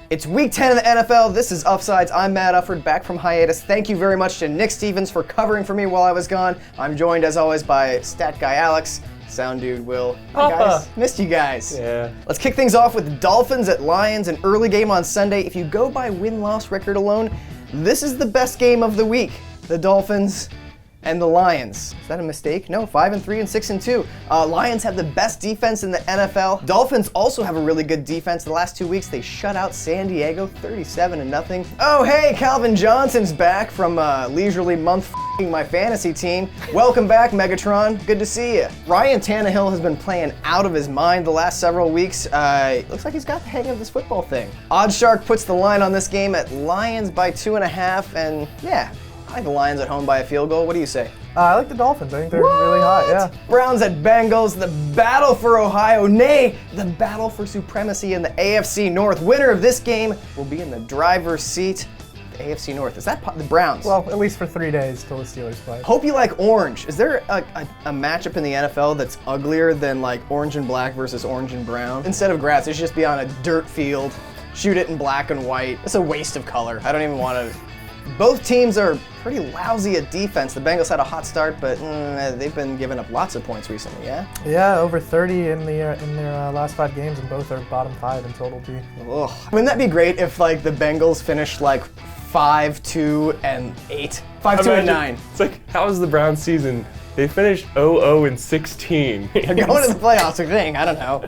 It's week 10 of the NFL. This is Uffsides. I'm Matt Ufford, back from hiatus. Thank you very much to Nick Stevens for covering for me while I was gone. I'm joined, as always, by stat guy Alex, sound dude Will. Hi guys, missed you guys. Yeah. Let's kick things off with the Dolphins at Lions, an early game on Sunday. If you go by win-loss record alone, this is the best game of the week. The Dolphins and the Lions. Is that a mistake? No, 5-3 and 6-2. Lions have the best defense in the NFL. Dolphins also have a really good defense. The last 2 weeks, they shut out San Diego 37-0. Oh, hey, Calvin Johnson's back from leisurely month f***ing my fantasy team. Welcome back, Megatron. Good to see you. Ryan Tannehill has been playing out of his mind the last several weeks. Looks like he's got the hang of this football thing. OddsShark puts the line on this game at Lions by 2.5, and yeah, I like the Lions at home by a field goal. What do you say? I like the Dolphins. I think they're really hot, yeah. Browns at Bengals, the battle for Ohio, nay, the battle for supremacy in the AFC North. Winner of this game will be in the driver's seat. The AFC North. Is that the Browns? Well, at least for 3 days till the Steelers play. Hope you like orange. Is there a matchup in the NFL that's uglier than like orange and black versus orange and brown? Instead of grass, it should just be on a dirt field. Shoot it in black and white. It's a waste of color. I don't even want to. Both teams are pretty lousy at defense. The Bengals had a hot start, but they've been giving up lots of points recently, yeah? Yeah, over 30 in their last 5 games, and both are bottom 5 in total too. Ugh. Wouldn't that be great if like the Bengals finished like 5-2 and 8? 5-2 and 9. It's like, how was the Browns season? They finished 0-0 and 16. They're going to the playoffs, I think. I don't know.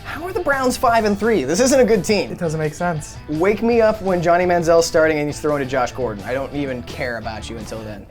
How are the Browns 5-3? This isn't a good team. It doesn't make sense. Wake me up when Johnny Manziel's starting and he's throwing to Josh Gordon. I don't even care about you until then.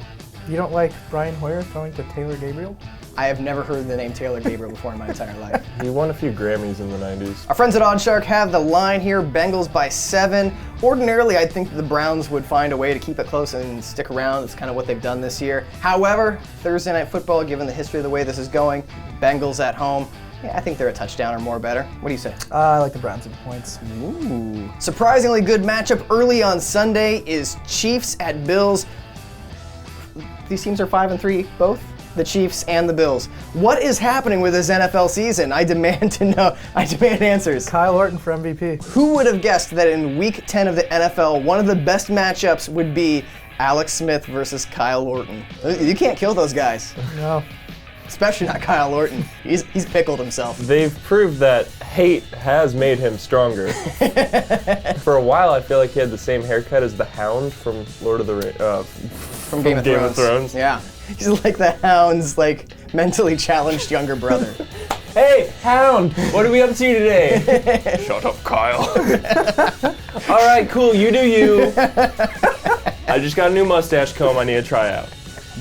You don't like Brian Hoyer throwing to Taylor Gabriel? I have never heard the name Taylor Gabriel before in my entire life. He won a few Grammys in the 90s. Our friends at OddsShark have the line here, Bengals by 7. Ordinarily, I'd think that the Browns would find a way to keep it close and stick around. It's kind of what they've done this year. However, Thursday Night Football, given the history of the way this is going, Bengals at home, yeah, I think they're a touchdown or more better. What do you say? I like the Browns at points. Ooh. Surprisingly good matchup early on Sunday is Chiefs at Bills. These teams are 5-3 both, the Chiefs and the Bills. What is happening with this NFL season? I demand to know. I demand answers. Kyle Orton for MVP. Who would have guessed that in week 10 of the NFL, one of the best matchups would be Alex Smith versus Kyle Orton? You can't kill those guys. No. Especially not Kyle Orton. He's pickled himself. They've proved that hate has made him stronger. For a while, I feel like he had the same haircut as the Hound from Lord of the Rings. From Game of Thrones. Yeah. He's like the Hound's like mentally challenged younger brother. Hey, Hound! What are we up to today? Shut up, Kyle. All right, cool. You do you. I just got a new mustache comb I need to try out.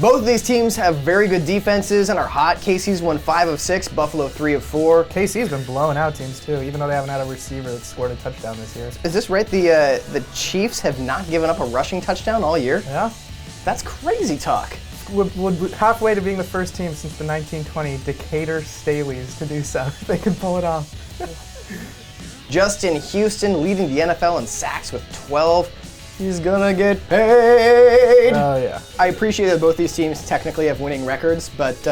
Both of these teams have very good defenses and are hot. KC's won 5 of 6, Buffalo 3 of 4. KC's been blowing out teams too, even though they haven't had a receiver that scored a touchdown this year. Is this right? The Chiefs have not given up a rushing touchdown all year? Yeah. That's crazy talk. Would halfway to being the first team since the 1920 Decatur Staleys to do so. They can pull it off. Justin Houston leading the NFL in sacks with 12. He's gonna get paid. Oh, yeah. I appreciate that both these teams technically have winning records, but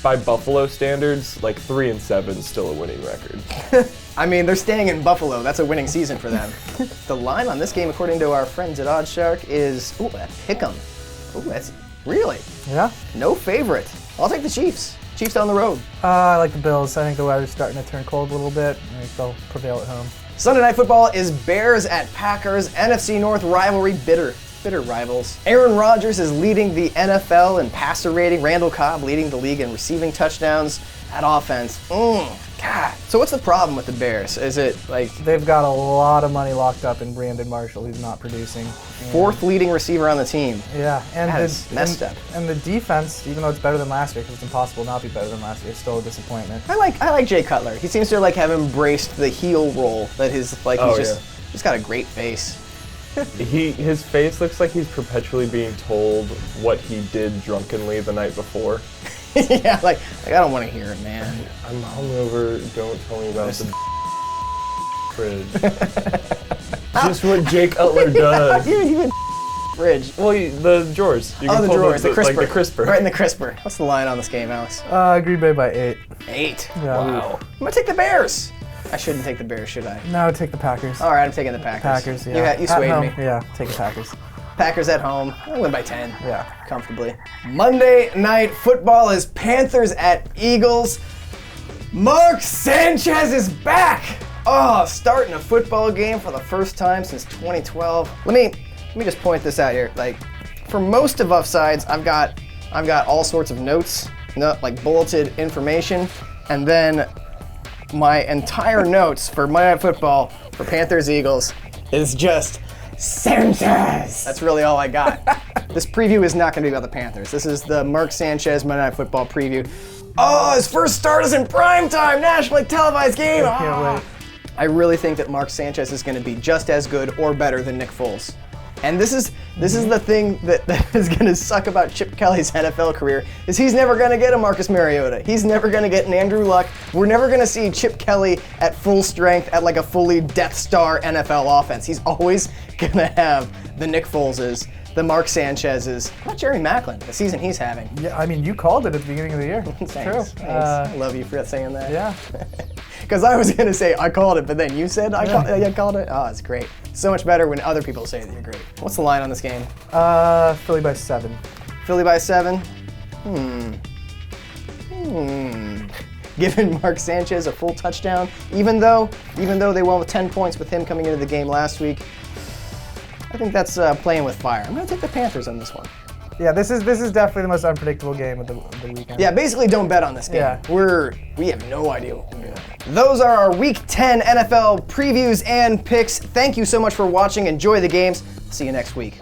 by Buffalo standards, like 3-7 is still a winning record. I mean, they're staying in Buffalo. That's a winning season for them. The line on this game, according to our friends at OddsShark, is a pick'em. Ooh, that's really? Yeah. No favorite. I'll take the Chiefs. Chiefs down the road. I like the Bills. I think the weather's starting to turn cold a little bit. I think they'll prevail at home. Sunday Night Football is Bears at Packers. NFC North rivalry, bitter rivals. Aaron Rodgers is leading the NFL in passer rating. Randall Cobb leading the league in receiving touchdowns. That offense, God. So what's the problem with the Bears? Is it like... They've got a lot of money locked up in Brandon Marshall, who's not producing. Fourth leading receiver on the team. Yeah, and messed up. And the defense, even though it's better than last year, because it's impossible not to be better than last year, it's still a disappointment. I like Jay Cutler. He seems to like have embraced the heel role that he's just got a great face. His face looks like he's perpetually being told what he did drunkenly the night before. Yeah, like I don't want to hear it, man. I'm hungover. Don't tell me about the fridge. Just what Jake Cutler does. Even fridge. Well, the drawers. The drawers. The crisper. Like the crisper. Right in the crisper. What's the line on this game, Alex? Green Bay by 8. 8. Yeah. Wow. I'm gonna take the Bears. I shouldn't take the Bears, should I? No, take the Packers. All right, I'm taking the Packers. Packers, yeah. You swayed At me. home, yeah, take the Packers. Packers at home. I win by 10. Yeah. Comfortably. Monday Night Football is Panthers at Eagles. Mark Sanchez is back. Oh, starting a football game for the first time since 2012. Let me just point this out here. Like, for most of Uffsides, I've got all sorts of notes, like bulleted information, and then my entire notes for Monday Night Football for Panthers Eagles is just Sanchez. That's really all I got. This preview is not going to be about the Panthers. This is the Mark Sanchez Monday Night Football preview. Oh, his first start is in primetime, nationally televised game. I can't wait. I really think that Mark Sanchez is going to be just as good or better than Nick Foles. And this is the thing that is going to suck about Chip Kelly's NFL career, is he's never going to get a Marcus Mariota. He's never going to get an Andrew Luck. We're never going to see Chip Kelly at full strength at like a fully Death Star NFL offense. He's always going to have the Nick Foleses, the Mark Sanchez's, not Jerry Maclin, the season he's having. Yeah, I mean, you called it at the beginning of the year. It's Thanks. true. I love you for saying that. Yeah. Because I was going to say I called it, but then you said I called it. Oh, it's great. So much better when other people say that you're great. What's the line on this game? Philly by 7. Philly by 7? Giving Mark Sanchez a full touchdown, even though they won with 10 points with him coming into the game last week. I think that's playing with fire. I'm going to take the Panthers on this one. Yeah, this is definitely the most unpredictable game of the weekend. Yeah, basically don't bet on this game. Yeah. We have no idea what we're doing. Those are our Week 10 NFL previews and picks. Thank you so much for watching. Enjoy the games. See you next week.